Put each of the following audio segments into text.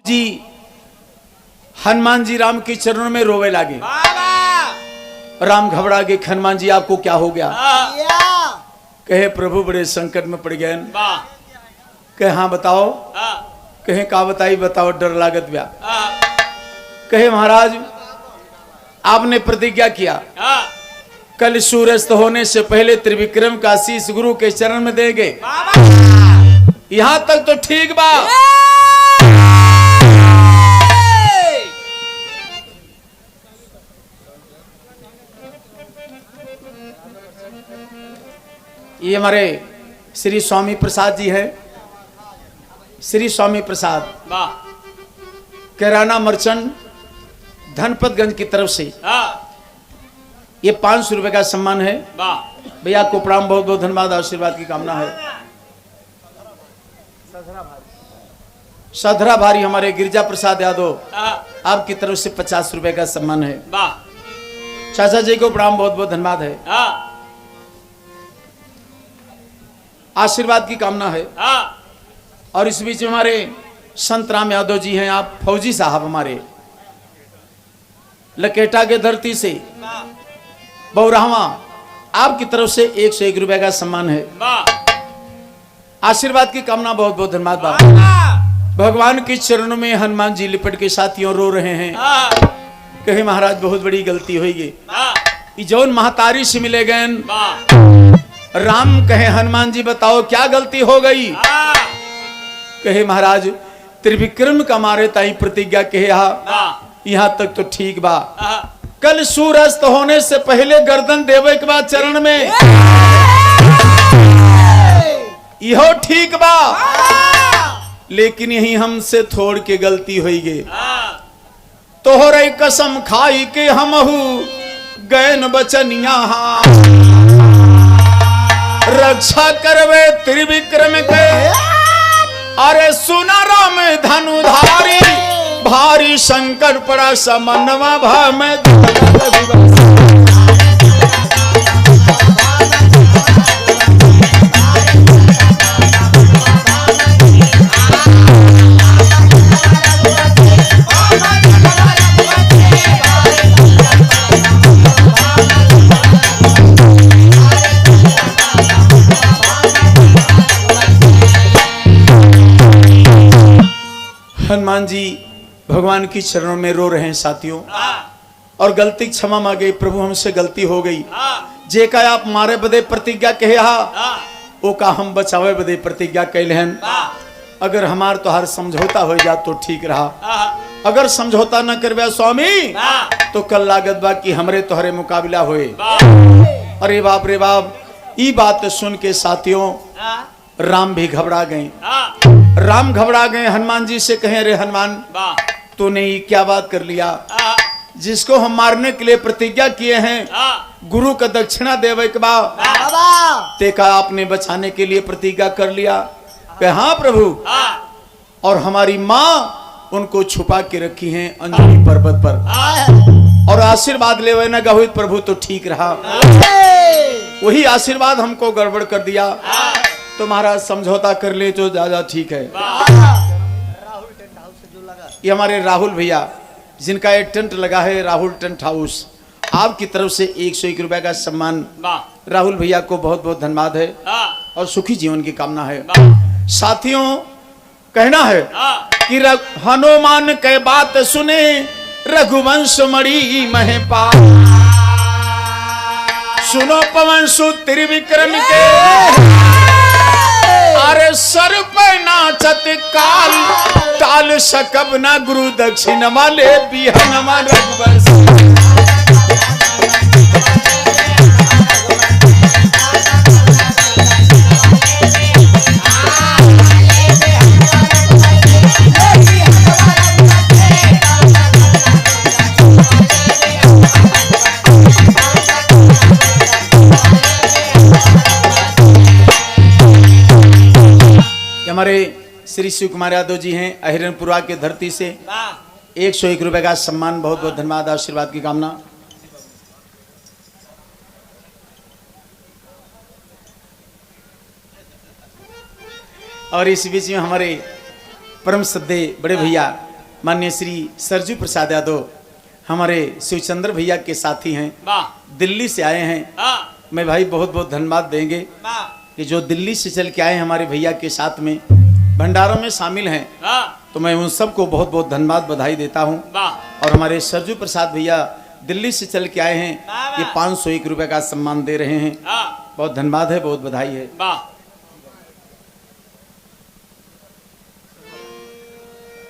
जी हनुमान जी राम के चरणों में रोवे लागे। राम घबरा गए, हनुमान जी आपको क्या हो गया? कहे प्रभु बड़े संकट में पड़ गए। कहे हाँ बताओ। कहे का बताई, बताओ डर लागत व्या। कहे महाराज आपने प्रतिज्ञा किया कल सूर्यास्त होने से पहले त्रिविक्रम का आशीष गुरु के चरण में देंगे। यहां तक तो ठीक बा। ये हमारे श्री स्वामी प्रसाद जी है। श्री स्वामी प्रसाद किराना मर्चेंट धनपतगंज की तरफ से ये 500 रुपए का सम्मान है। भैया को प्रणाम, बहुत बहुत धन्यवाद, आशीर्वाद की कामना है। सधरा भारी हमारे गिरिजा प्रसाद यादव आपकी तरफ से 50 रुपए का सम्मान है। चाचा जी को प्रणाम, बहुत बहुत धन्यवाद है, आशीर्वाद की कामना है। और इस बीच में हमारे संत राम यादव जी हैं, आप फौजी साहब हमारे लकेटा के धरती से बौराहवा, आपकी तरफ से 101 रुपए का सम्मान है। आशीर्वाद की कामना, बहुत बहुत धन्यवाद बाबा। भगवान के चरणों में हनुमान जी लिपट के साथियों रो रहे हैं। कहे महाराज बहुत बड़ी गलती हुई, जौन महतारी से मिले गए। राम कहे हनुमान जी बताओ क्या गलती हो गई? कहे महाराज त्रिविक्रम का मारे ताई प्रतिज्ञा कहे यहाँ तक तो ठीक बा। कल सूर्यास्त होने से पहले गर्दन देवे के बाद चरण में, यहो ठीक बा। लेकिन यही हमसे थोड़ के गलती हुई गे। तोहरे कसम खाई के हमहू गैन बचनिया रक्षा करवे त्रिविक्रम के। अरे सुना राम धनुधारी भारी शंकर पड़ा समन्वा भा में। हनुमान जी भगवान की चरणों में रो रहे हैं साथियों, और गलती क्षमा मांगे। प्रभु हमसे गलती हो गई। जे का आप मारे बदे प्रतिज्ञा कहे वो का हम बचावे बदे प्रतिज्ञा कैले हैं। अगर हमार तो हर समझौता हो जा तो ठीक रहा। अगर समझौता न करवे स्वामी तो कल लागत बा कि हमरे तोहरे मुकाबला होए। अरे बाप रे बाप, ये बात सुन के साथियों राम भी घबरा गए। राम घबरा गए, हनुमान जी से कहे अरे हनुमान तूने ये क्या बात कर लिया? जिसको हम मारने के लिए प्रतिज्ञा किए हैं गुरु का दक्षिणा देवे के बाद ते का आपने बचाने के लिए प्रतिज्ञा कर लिया। कहे हाँ प्रभु, और हमारी माँ उनको छुपा के रखी हैं अंजनी पर्वत पर, और आशीर्वाद ले न गहुत प्रभु तो ठीक रहा। वही आशीर्वाद हमको गड़बड़ कर दिया। तो महाराज समझौता कर ले तो ज्यादा ठीक है। ये हमारे राहुल भैया जिनका एक टेंट लगा है, राहुल टेंट हाउस, आपकी तरफ से 101 रुपए का सम्मान। राहुल भैया को बहुत बहुत धन्यवाद है और सुखी जीवन की कामना है। साथियों कहना है कि हनुमान के बात सुने रघुवंश मणि महेपा। सुनो पवन सुत त्रिविक्रम के। अरे सर पे नाचत काल टाल सकब ना गुरु दक्षिण वाले बिहन रघुवंश। हमारे श्री शिव कुमार यादव जी हैं अहिरनपुरा के धरती से 101 रुपए का सम्मान। बहुत बहुत धन्यवाद, आशीर्वाद की कामना। और इस बीच में हमारे परम श्रद्धेय बड़े भैया माननीय श्री सरजू प्रसाद यादव हमारे शिवचंद्र भैया के साथी हैं, दिल्ली से आए हैं। मैं भाई बहुत बहुत धन्यवाद देंगे कि जो दिल्ली से चल के आए हमारे भैया के साथ में भंडारों में शामिल हैं, तो मैं उन सबको बहुत बहुत धन्यवाद बधाई देता हूं। और हमारे सरजू प्रसाद भैया दिल्ली से चल के आए हैं, ये 501 रुपए का सम्मान दे रहे हैं। बहुत धन्यवाद है, बहुत बधाई है।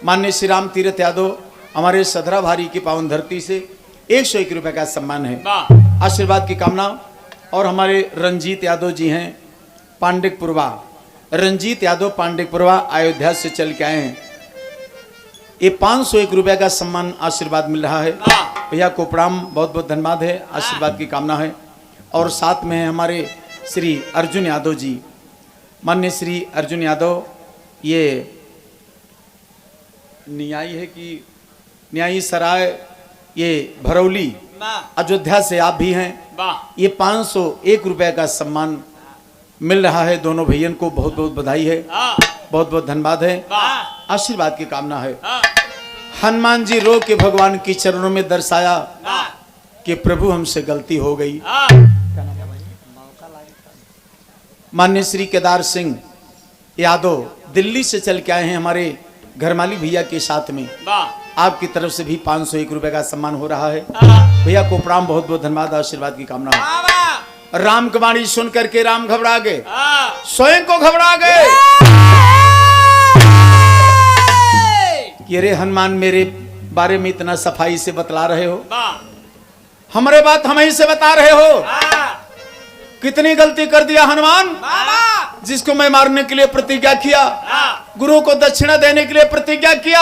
माननीय श्री राम तीर्थ यादव हमारे सदरा भारी की पावन धरती से 101 रुपए का सम्मान है, आशीर्वाद की कामना। और हमारे रंजीत यादव जी हैं पांडेकपुरवा, रंजीत यादव पांडेकपुरवा अयोध्या से चल के आए हैं, ये 501 रुपए का सम्मान आशीर्वाद मिल रहा है। भैया को प्रणाम, बहुत बहुत धन्यवाद है, आशीर्वाद की कामना है। और साथ में हमारे श्री अर्जुन यादव जी, माननीय श्री अर्जुन यादव, ये न्यायी है कि न्यायी सराय, ये भरौली अयोध्या से आप भी हैं, ये 501 रुपए का सम्मान मिल रहा है। दोनों भैयन को बहुत बहुत बधाई है, बहुत बहुत धन्यवाद है, आशीर्वाद की कामना है। हनुमान जी रो के भगवान की चरणों में दर्शाया कि प्रभु हमसे गलती हो गई। माननीय श्री केदार सिंह यादव दिल्ली से चल के आए हैं हमारे घरमाली भैया के साथ में, आपकी तरफ से भी 501 रुपए का सम्मान हो रहा है। भैया को प्रणाम, बहुत बहुत धन्यवाद, आशीर्वाद की कामना है। राम की वाणी सुन करके राम घबरा गए, स्वयं को घबरा गए कि अरे हनुमान मेरे बारे में इतना सफाई से बतला रहे हो, हमारे बात हम ही से बता रहे हो, कितनी गलती कर दिया हनुमान, जिसको मैं मारने के लिए प्रतिज्ञा किया, गुरु को दक्षिणा देने के लिए प्रतिज्ञा किया,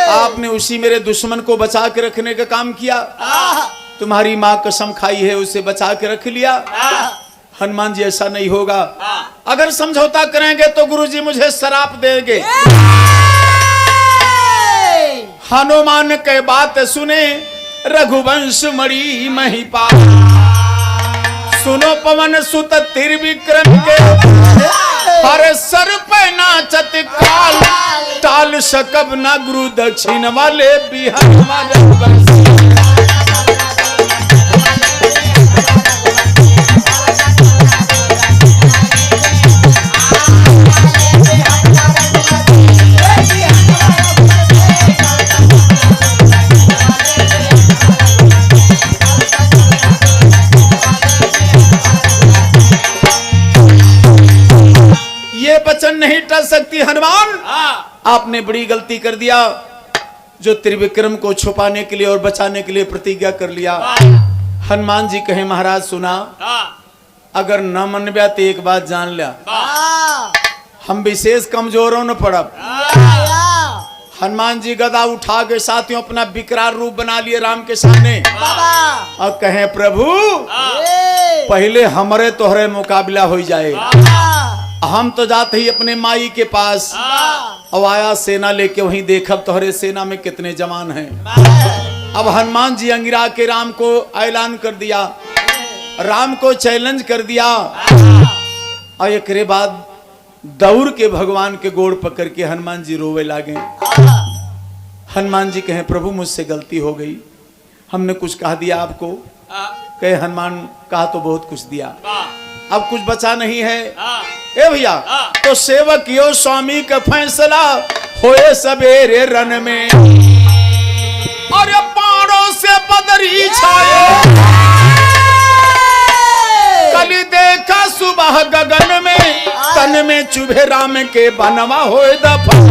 आपने उसी मेरे दुश्मन को बचा के रखने का काम किया। तुम्हारी माँ कसम खाई है, उसे बचा के रख लिया। हनुमान जी ऐसा नहीं होगा, अगर समझौता करेंगे तो गुरुजी मुझे शराप देंगे। हनुमान के बात सुने रघुवंश मणि महिपाल, सुनो पवन सुत त्रिविक्रम के, हर सर पे नाचत काल, टाल सकब न गुरु दक्षिण वाले बिहार वाले। वचन नहीं टल सकती हनुमान, आपने बड़ी गलती कर दिया जो त्रिविक्रम को छुपाने के लिए और बचाने के लिए प्रतिज्ञा कर लिया। हनुमान जी कहे महाराज सुना, अगर न मन ब्या तो एक बात जान लिया, हम विशेष कमजोरों न पड़ब। हनुमान जी गदा उठा के साथियों अपना विकराल रूप बना लिए राम के सामने और कहे प्रभु पहले हमारे तोहरे मुकाबला हो जाए, हम तो जाते ही अपने माई के पास, अब आया सेना लेके, वहीं देखब तोहरे सेना में कितने जवान हैं। अब हनुमान जी अंगिरा के राम को ऐलान कर दिया, राम को चैलेंज कर दिया, और एक बाद दौड़ के भगवान के गोड़ पकड़ के हनुमान जी रोवे लागे। हनुमान जी कहे प्रभु मुझसे गलती हो गई, हमने कुछ कह दिया आपको। कहे हनुमान कहा तो बहुत कुछ दिया, अब कुछ बचा नहीं है। ए भैया तो सेवक यो स्वामी का फैसला होए सवेरे रन में, और पहाड़ों से बदरी छाए, कल देखा सुबह गगन में, तन में चुभे राम के बनवा होए दफन।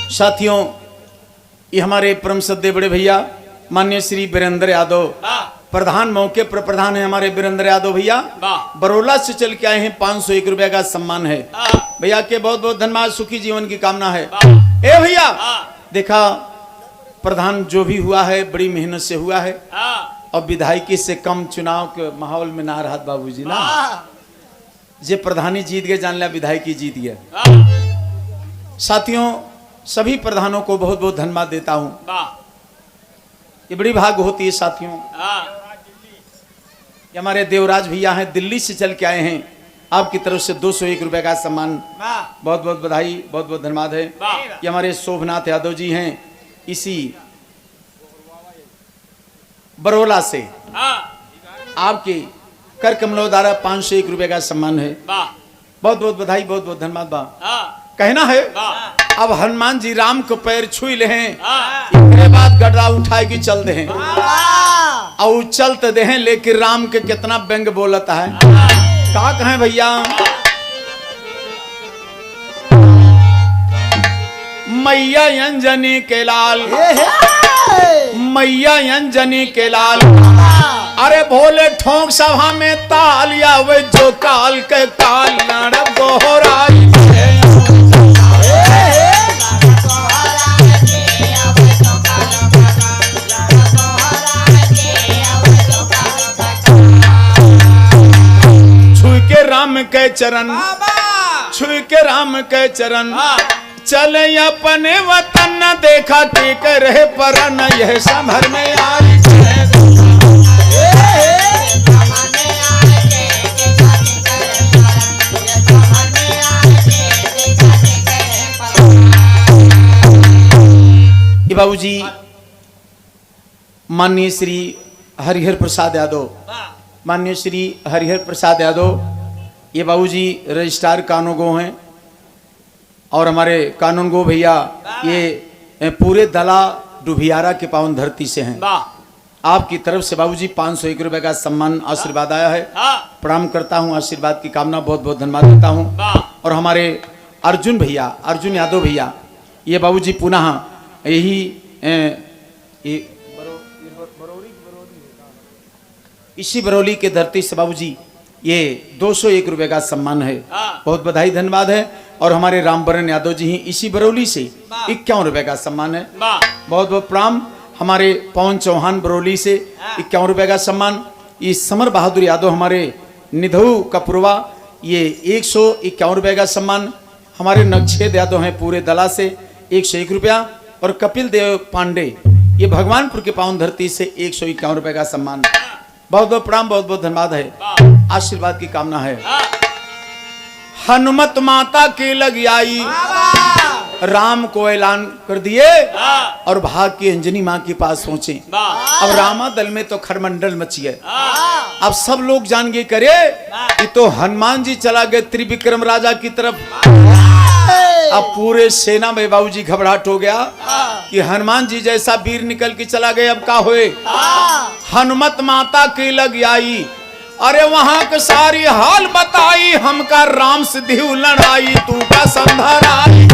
साथियों ये हमारे परम सद्य बड़े भैया माननीय श्री वीरेंद्र यादव प्रधान, मौके पर प्रधान है हमारे वीरेंद्र यादव भैया, बरोला से चल के आए हैं। 501 रुपए का सम्मान है भैया के, बहुत बहुत धन्यवाद, सुखी जीवन की कामना है। ए भैया देखा प्रधान जो भी हुआ है बड़ी मेहनत से हुआ है, और विधायकी से कम चुनाव के माहौल में ना रहा बाबूजी ना। जे प्रधानी जीत गए जान लिया विधायकी जीत गए। साथियों सभी प्रधानों को बहुत बहुत धन्यवाद देता हूं। ये बड़ी भाग होती है साथियों। ये हमारे देवराज भैया हैं, दिल्ली से चल के आए हैं। आपकी तरफ से 201 रुपए का सम्मान, बहुत बहुत बधाई, बहुत बहुत धन्यवाद है। ये हमारे शोभनाथ यादव जी हैं, इसी बरोला से आपके कर कमलों द्वारा 501 रुपए का सम्मान है। बहुत बहुत बधाई, बहुत बहुत धन्यवाद। बा कहना है अब हनुमान जी राम को पैर छुई ले हैं, इसके बाद गड्ढा उठाए कि चल दे हैं और चलते दे हैं, लेकिन राम के कितना व्यंग बोलता है। का कहें भैया, मैया अंजनी के लाल, मैया अंजनी के लाल, अरे भोले ठोंक सभा में तालिया वे जो काल के काल लड़ दोहराई। छुई के राम के चरण, छुई के राम के चरण, चले अपने वतन न देखा टिक रहे पर न यह संभर में आई। बाबूजी माननीय श्री हरिहर प्रसाद यादव, माननीय श्री हरिहर प्रसाद यादव, ये बाबूजी रजिस्ट्रार कानून गो हैं और हमारे कानून गो भैया ये पूरे दला डुभियारा के पावन धरती से हैं। आपकी तरफ से बाबूजी 501 रुपए का सम्मान आशीर्वाद आया है। प्रणाम करता हूं, आशीर्वाद की कामना, बहुत बहुत धन्यवाद देता हूं। और हमारे अर्जुन भैया, अर्जुन यादव भैया, ये बाबूजी पुनः यही इसी बरौली के धरती से बाबूजी ये 201 रुपए का सम्मान है। बहुत बधाई, धन्यवाद है। और हमारे रामबरन यादव जी ही इसी बरौली से 51 रुपए का सम्मान है। बहुत बहुत प्रणाम। हमारे पवन चौहान बरौली से 51 रुपए का सम्मान। ये समर बहादुर यादव हमारे निधऊ कपुरवा, ये 151 रुपए का सम्मान। हमारे नक्षेद यादव हैं पूरे दला से 101 रुपया। और कपिल देव पांडे ये भगवानपुर के पावन धरती से 151 रुपए का सम्मान। बहुत बहुत प्रणाम, बहुत बहुत धन्यवाद है, आशीर्वाद की कामना है। हनुमत माता की लग आई, राम को ऐलान कर दिए और भाग के अंजनी माँ के पास पहुंचे। अब रामा दल में तो खरमंडल मची है। अब सब लोग जान गए करे कि तो हनुमान जी चला गए त्रिविक्रम राजा की तरफ। अब पूरे सेना में बाबूजी घबराहट हो गया कि हनुमान जी जैसा वीर निकल के चला गए, अब का होए। हनुमत माता की लग आई, अरे वहां के सारी हाल बताई, हमका राम से दिहु लड़ाई, तू का संधराई।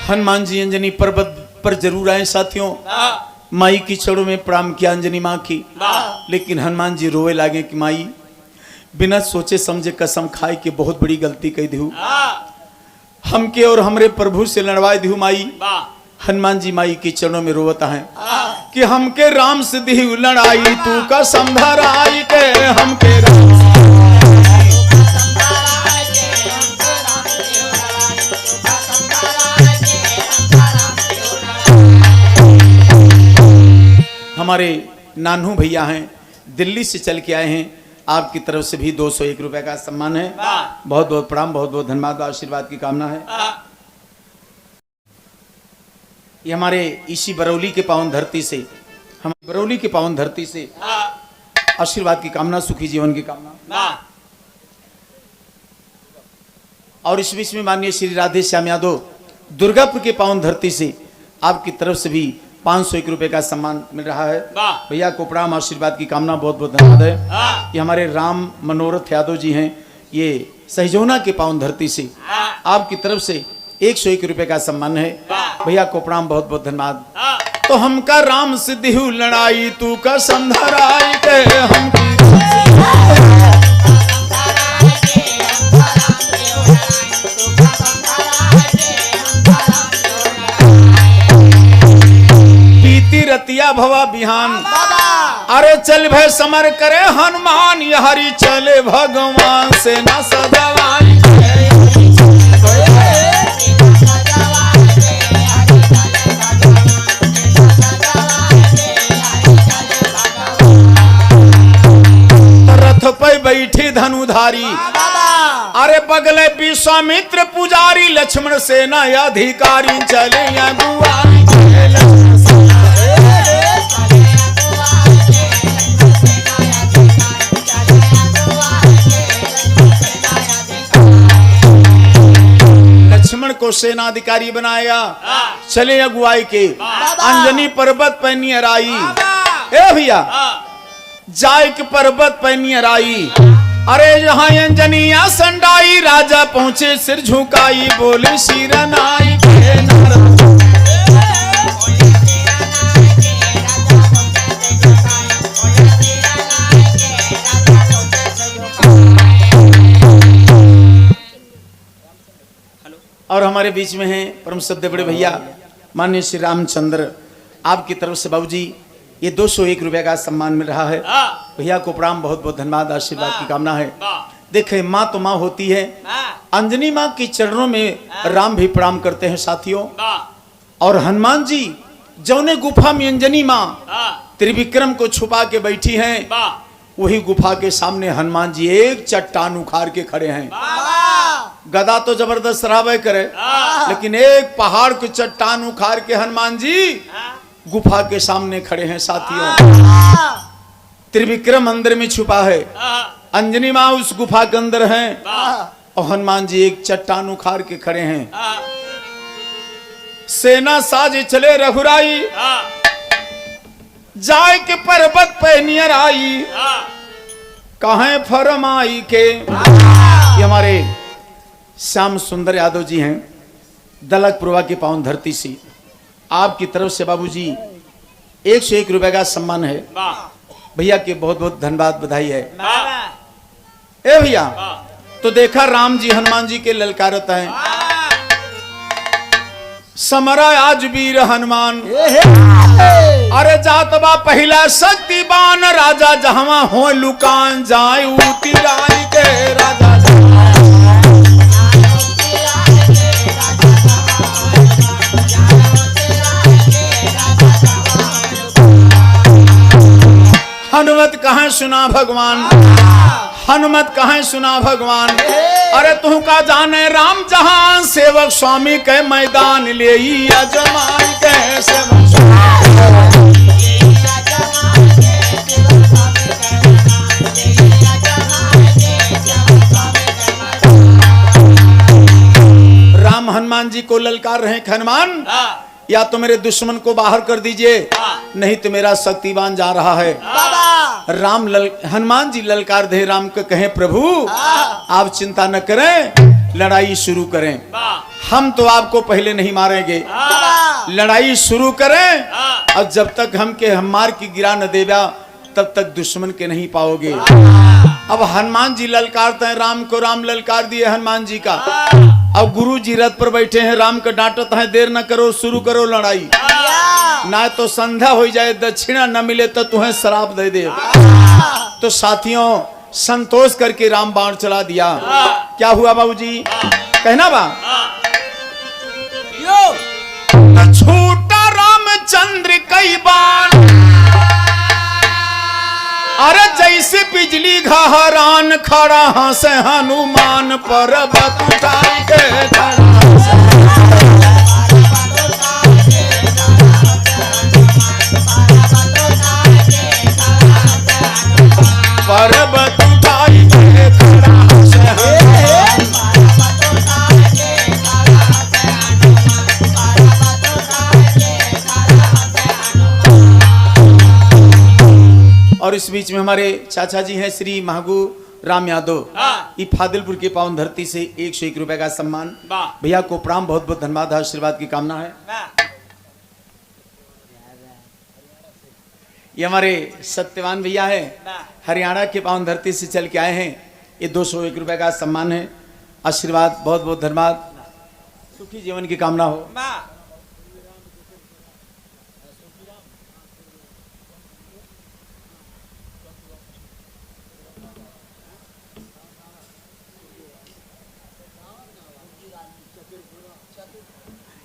हनुमान जी अंजनी पर्वत पर जरूर आए साथियों। माई की चरणों में प्रणाम किया अंजनी माँ की, लेकिन हनुमान जी रोए लागे कि माई बिना सोचे समझे कसम खाए कि बहुत बड़ी गलती कही दिहु, हमके और हमरे प्रभु से लड़वाए दिहु माई। हनुमान जी माई की चरणों में रोवता है कि हमके राम से दिहु लड़ाई, तू का समधराई के हमके राम। हमारे नानू भैया हैं, दिल्ली से चल के आए हैं। आपकी तरफ से भी 201 रुपए का सम्मान है। बहुत बहुत प्रणाम, बहुत बहुत धन्यवाद, आशीर्वाद की कामना है। ये हमारे इसी बरौली के पावन धरती से, हम बरौली के पावन धरती से आशीर्वाद की कामना, सुखी जीवन की कामना। और इस बीच में माननीय श्री राधे श्याम यादव दुर्गापुर के पावन धरती से आपकी तरफ से भी 501 रुपए का सम्मान मिल रहा है। भैया को प्रणाम, आशीर्वाद की कामना, बहुत बहुत धन्यवाद है। ये हमारे राम मनोरथ यादव जी हैं, ये सहजोना के पावन धरती से आपकी तरफ से 101 रुपए का सम्मान है। भैया को प्रणाम, बहुत बहुत धन्यवाद। तो हमका राम से दिहु लड़ाई, तू का संधराई के हम भवा बिहान। अरे चल भय समर करे हनुमान, ये हरि चले भगवान से न सजवाई। रथ पे बैठी धनुधारी, अरे बगले विश्वामित्र पुजारी, लक्ष्मण सेना अधिकारी चले अगुवाई। लक्ष्मण को सेनाधिकारी बनाया, चले अगुवाई के। अंजनी पर्वत पे नियराई, ए भैया जाय के पर्वत पे नियराई। अरे यहाँ अंजनिया संडाई, राजा पहुंचे सिर झुकाई, बोले शिरनाई के नारद। और हमारे बीच में हैं परम श्रद्धेय बड़े भैया माननीय श्री रामचंद्र, आपकी तरफ से बाबूजी ये 201 रुपए का सम्मान मिल रहा है। भैया को प्रणाम, बहुत बहुत धन्यवाद, आशीर्वाद की कामना है। देखे माँ तो माँ होती है, अंजनी माँ के चरणों में राम भी प्रणाम करते हैं साथियों। और हनुमान जी जौने गुफा में अंजनी माँ त्रिविक्रम को छुपा के बैठी हैं, वही गुफा के सामने हनुमान जी एक चट्टान उखाड़ के खड़े हैं। गदा तो जबरदस्त रावे करे, लेकिन एक पहाड़ की चट्टान उखाड़ के हनुमान जी गुफा के सामने खड़े हैं साथियों। त्रिविक्रम अंदर में छुपा है, अंजनी माँ उस गुफा के अंदर हैं, और हनुमान जी एक चट्टान उखाड़ के खड़े हैं। सेना साज चले रघुराई, जाय के पर्वत पे नियर आई, कहे फरमाई के। ये हमारे श्याम सुंदर यादव जी हैं, दलकपुरवा की पावन धरती से। आपकी तरफ से बाबूजी 101 रुपए का सम्मान है। भैया के बहुत बहुत धन्यवाद, बधाई है। ए भैया तो देखा राम जी हनुमान जी के ललकारत हैं, समरा आज वीर हनुमान। अरे जातबा पहला शक्तिवान, राजा जहां हो लुकान, जाए उती रानी के राजा। हनुमत कहाँ सुना भगवान, हनुमत कहाँ सुना भगवान। अरे तू का जाने राम जहां, सेवक स्वामी के मैदान ले जमान के राम हनुमान जी को ललकार रहे, हनुमान या तो मेरे दुश्मन को बाहर कर दीजिए, नहीं तो मेरा शक्तिवान जा रहा है। हनुमान जी ललकार दे राम को, कहे प्रभु आप चिंता न करें, लड़ाई शुरू करें, हम तो आपको पहले नहीं मारेंगे, लड़ाई शुरू करें, और जब तक हम मार की गिरा न देगा तब तक दुश्मन के नहीं पाओगे। अब हनुमान जी ललकारते हैं राम को, राम ललकार दिए हनुमान जी का। अब गुरु जी रथ पर बैठे हैं, राम को डांटता है, देर न करो, शुरू करो लड़ाई, ना तो संध्या हो जाए, दक्षिणा न मिले तो तुम्हें श्राप दे दे। तो साथियों संतोष करके राम बाण चला दिया। क्या हुआ बाबूजी, कहना बा छूटा रामचंद्र कई बाण, अरे जैसे बिजली घहरान, खड़ा हंसे हनुमान पर्वत उठाई के पर्वत उठाई के खड़ा हंसे। और इस बीच में हमारे चाचा जी हैं श्री महगू राम यादव, ये फादिलपुर की पावन धरती से 101 रुपए का सम्मान। भैया को प्रणाम, बहुत बहुत धन्यवाद, आशीर्वाद की कामना है। ये हमारे सत्यवान भैया है, हरियाणा के पावन धरती से चल के आए हैं, ये 201 रुपए का सम्मान है, आशीर्वाद, बहुत बहुत धन्यवाद, सुखी जीवन की कामना हो।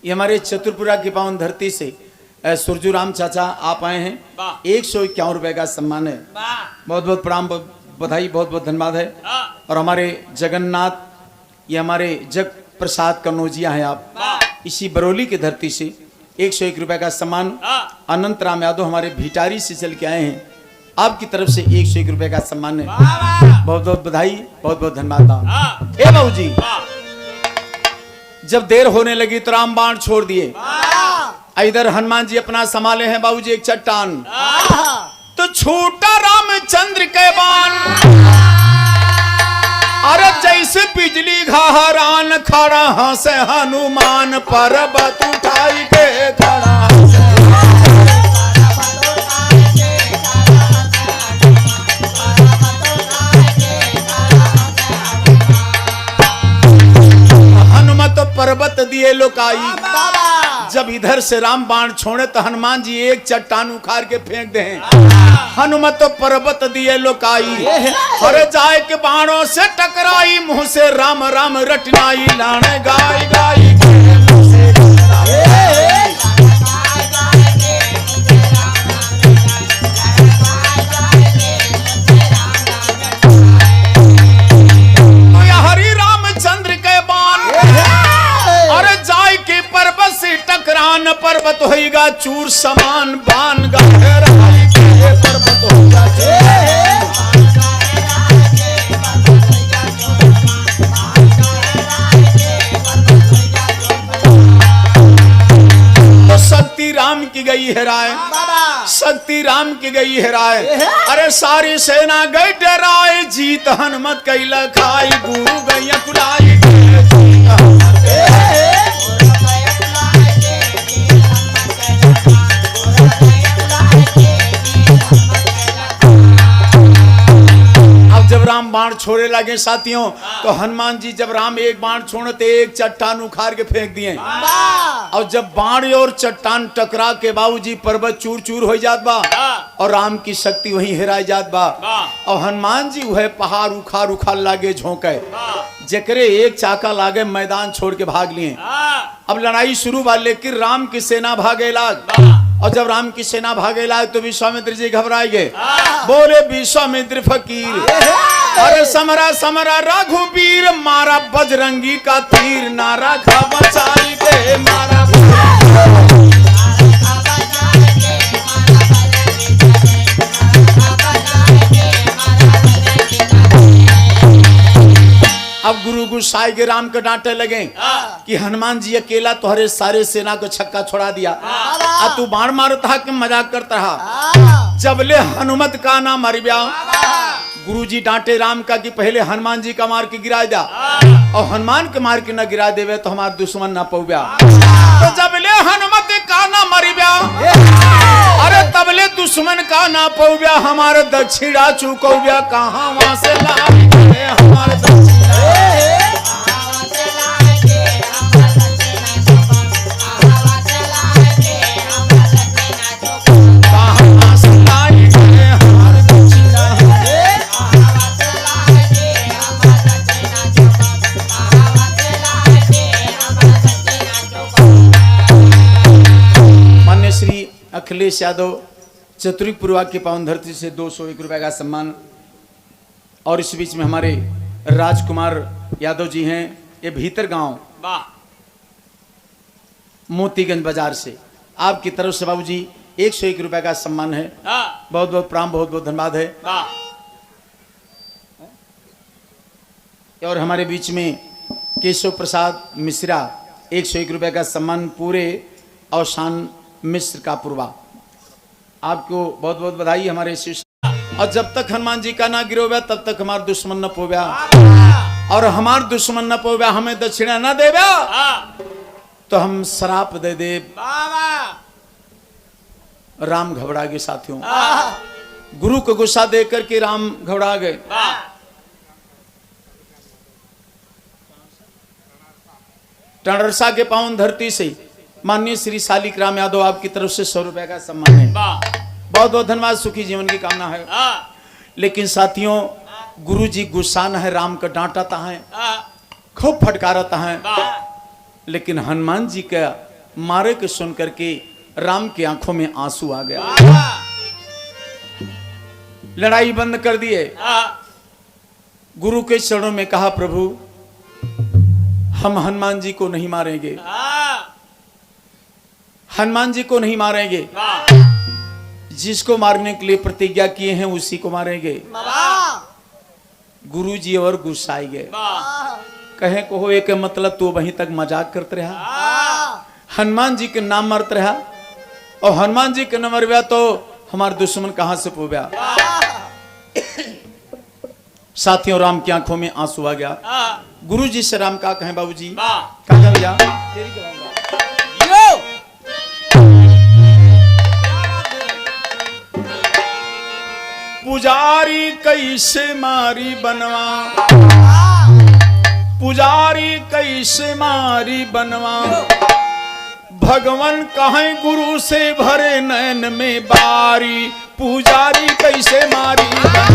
ये हमारे चतुरपुरा की पावन धरती से सुरजू राम चाचा आप आए हैं। 151 रुपए का सम्मान है। बहुत बहुत प्रणाम, बधाई, बहुत बहुत धन्यवाद है। और हमारे जगन्नाथ, ये हमारे जग प्रसाद कन्नौजिया हैं आप, इसी बरौली की धरती से 101 रुपए का सम्मान। अनंत राम यादव हमारे भिटारी से चल के आए हैं, आपकी तरफ से 101 रुपए का सम्मान है। बहुत बहुत बधाई, बहुत बहुत धन्यवाद। ए बाबू जी, जब देर होने लगी तो राम बाण छोड़ दिए। इधर हनुमान जी अपना संभाले हैं बाबूजी एक चट्टान, तो छूटा रामचंद्र के बाण, अरे जैसे बिजली घहरान, खड़ा से हनुमान पर्वत उठाई के खड़ा। हनुमत पर्वत दिए लोकाई, जब इधर से राम बाण छोड़े तो हनुमान जी एक चट्टान उखाड़ के फेंक दे। हनुमत पर्वत दिए लोकाई, अरे जाए के बाणों से टकराई, मुंह से राम राम रटनाई, लाने गाय गाई हरि रामचंद्र के बाण, अरे जाय के पर्वत से टकरान, पर्वत होएगा चूर समान, बाण गहराई के पर्वत होएगा तो शक्ति राम की गई है राय, शक्ति राम की गई है राय, अरे सारी सेना गई डराए, जीत हनुमत कैला खाई, गुरु गई कुलाई। जब राम बाण छोड़े लगे साथियों, तो हनुमान जी जब राम एक बाण छोड़ते एक चट्टान उखाड़ के फेंक दिए, और जब बाण और चट्टान टकरा के बाबूजी पर्वत चूर चूर हो जात बा, और राम की शक्ति वहीं हेराई जात बा, और हनुमान जी वह पहाड़ उखाड़ उखाड़ लागे झोंके, जकरे एक चाका लागे मैदान छोड़ के भाग लिए। अब लड़ाई शुरू बा, लेकिन राम की सेना भागे लाग, और जब राम की सेना भागे लाए तो विश्वामित्र जी घबराए गए, बोले विश्वामित्र फकीर, अरे समरा समरा रघुवीर, मारा बजरंगी का तीर, नारा खा बचाई के मारा। अब गुरु गुस्साए के राम को डांटे लगे कि हनुमान जी अकेला तोहरे सारे सेना को छक्का छोड़ा दिया, अब तू बाण मारता कि मजाक करता रहा, जबले हनुमत का ना मर गया। गुरु जी डांटे राम का कि पहले हनुमान जी का मार के गिरा दिया, और हनुमान के मार के न गिरा देवे तो हमारे दुश्मन ना पौब्या, तो जबले हनुमत का ना मर गया, अरे तबले दुश्मन का ना पौब्या, हमारे दक्षिणा चुकौब्या, कहाँ वहां से ला हमारे मान्य श्री अखिलेश यादव चतुरपुरा की पावन धरती से 201 रुपए का सम्मान। और इस बीच में हमारे राजकुमार यादव जी हैं, ये भीतर गांव मोतीगंज बाजार से, आपकी तरफ से बाबूजी 101 रुपए का सम्मान है। बहुत बहुत प्रणाम, बहुत बहुत धन्यवाद है। और हमारे बीच में केशव प्रसाद मिश्रा 101 रुपए का सम्मान, पूरे अवसान मिश्र का पूर्वा, आपको बहुत बहुत बधाई हमारे शिष्य। और जब तक हनुमान जी का ना गिरोव्या तब तक हमारे दुश्मन न पोव्या, और हमारे दुश्मन न पोव्या, हमें दक्षिणा न देव्या तो हम शराप दे दे। राम घबरा गए साथियों, गुरु को गुस्सा देकर के राम घबरा गए। टंडरसा के पावन धरती से माननीय श्री शालिक राम यादव आपकी तरफ से 100 रुपए का सम्मान है। बहुत बहुत धन्यवाद, सुखी जीवन की कामना है। लेकिन साथियों, गुरु जी गुस्सा न है, राम को डांटाता है, खूब फटकारता है, लेकिन हनुमान जी का मारे के सुन करके राम की आंखों में आंसू आ गया। लड़ाई बंद कर दिए, गुरु के चरणों में कहा प्रभु हम हनुमान जी को नहीं मारेंगे, हनुमान जी को नहीं मारेंगे, जिसको मारने के लिए प्रतिज्ञा किए हैं उसी को मारेंगे। गुरु जी और गुस्साए गए, कहे को हो एक मतलब तू वहीं तक मजाक करते रहा, हनुमान जी के नाम मरते रहा, और हनुमान जी के न मरवा तो हमारे दुश्मन कहां से पोव्या। साथियों राम की आंखों में आंसू आ गया। गुरु जी से राम का कहें बाबूजी क्या भैया पुजारी कैसे मारी बनवा, पुजारी कैसे मारी बनवा, भगवान कहें गुरु से भरे नैन में बारी, पुजारी कैसे मारी बनवा।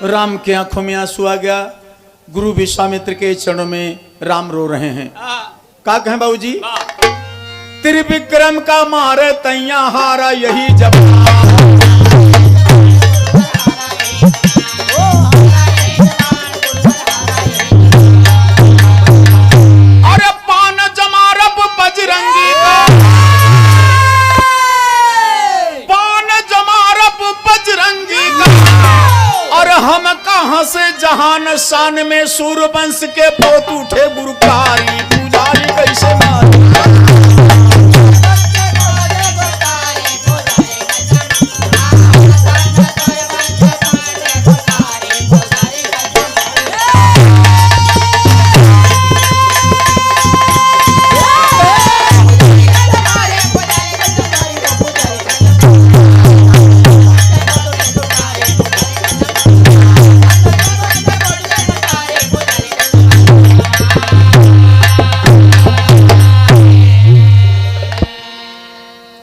राम के आंखों में आंसू आ गया। गुरु विश्वामित्र के चरणों में राम रो रहे हैं। क्या कहें बाबूजी त्रिविक्रम का मारे तैया हारा यही जब, अरे पान जमा रब बजरंगी का, पान जमा रब बजरंगी का, और हम कहां से जहान शान में सूर्यवंश के पोत उठे गुरुकारी, पुजारी कैसे मारी।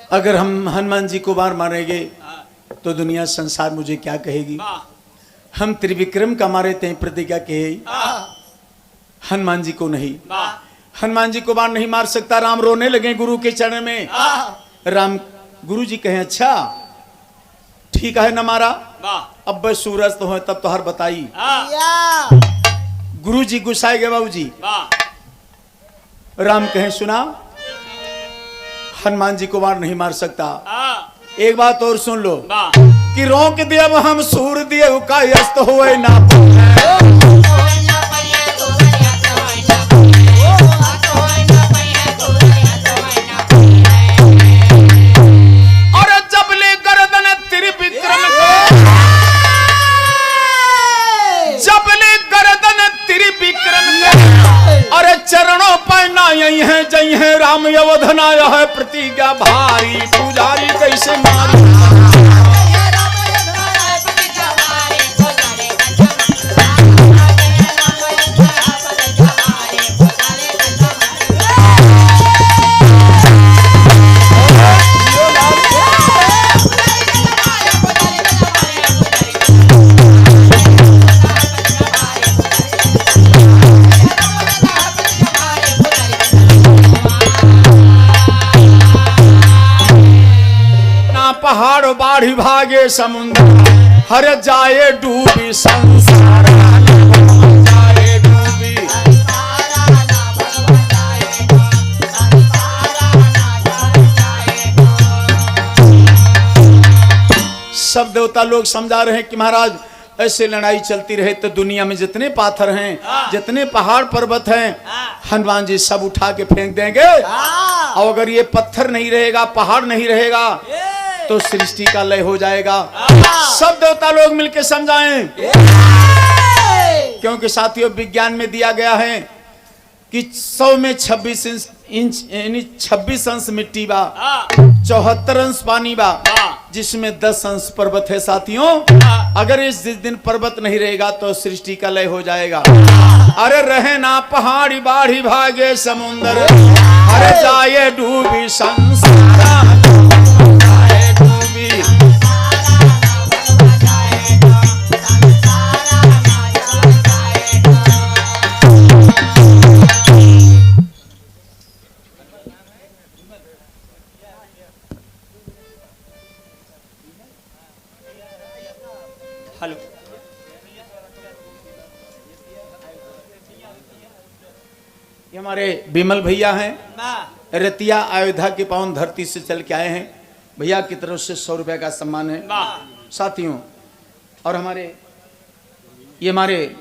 अगर हम हनुमान जी को बार मारेंगे तो दुनिया संसार मुझे क्या कहेगी। हम त्रिविक्रम का मारे थे प्रतिज्ञा कहे, हनुमान जी को नहीं, हनुमान जी को बार नहीं मार सकता। राम रोने लगे गुरु के चरण में। राम गुरु जी कहे अच्छा ठीक है न मारा, अब बस सूरज तो है तब तो हर बताई। गुरु जी गुस्साए गए बाबू जी। राम कहे सुना हनुमान जी को बार नहीं मार सकता। एक बात और सुन लो कि रोक दिया हम सूर दिए का यस्त हुए ना, और जब ले गर्दन त्रिविक्रम के, जब ले गर्दन त्रिविक्रम के, अरे चरणों पर ना यही है जय है राम अवधन आया है प्रतिज्ञा भारी, पुजारी कैसे मारी। पहाड़ बाढ़ी भागे समुद्र, हर जाए डूबी संसार, जाए डूबी। सब देवता लोग समझा रहे हैं कि महाराज ऐसे लड़ाई चलती रहे तो दुनिया में जितने पाथर हैं, जितने पहाड़ पर्वत हैं, हनुमान जी सब उठा के फेंक देंगे। और अगर ये पत्थर नहीं रहेगा, पहाड़ नहीं रहेगा, तो सृष्टि का लय हो जाएगा। सब देवता लोग मिलकर समझाएं, क्योंकि साथियों विज्ञान में दिया गया है कि 100 में 26 इंच यानी 26 अंश मिट्टी बा, 74 अंश पानी बा, जिसमें 10 अंश पर्वत है। साथियों अगर इस दिन पर्वत नहीं रहेगा तो सृष्टि का लय हो जाएगा। अरे रहे ना पहाड़ी बाढ़ी भागे समुंदर, अरे जाए डूबी संसार, जाए डूबी। हेलो, ये हमारे विमल भैया हैं, रतिया अयोध्या की पावन धरती से चल के आए हैं। भैया की तरफ से 100 रुपए का सम्मान है साथियों। और हमारे ये हमारे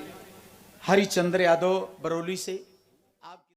हरिचंद्र यादव बरौली से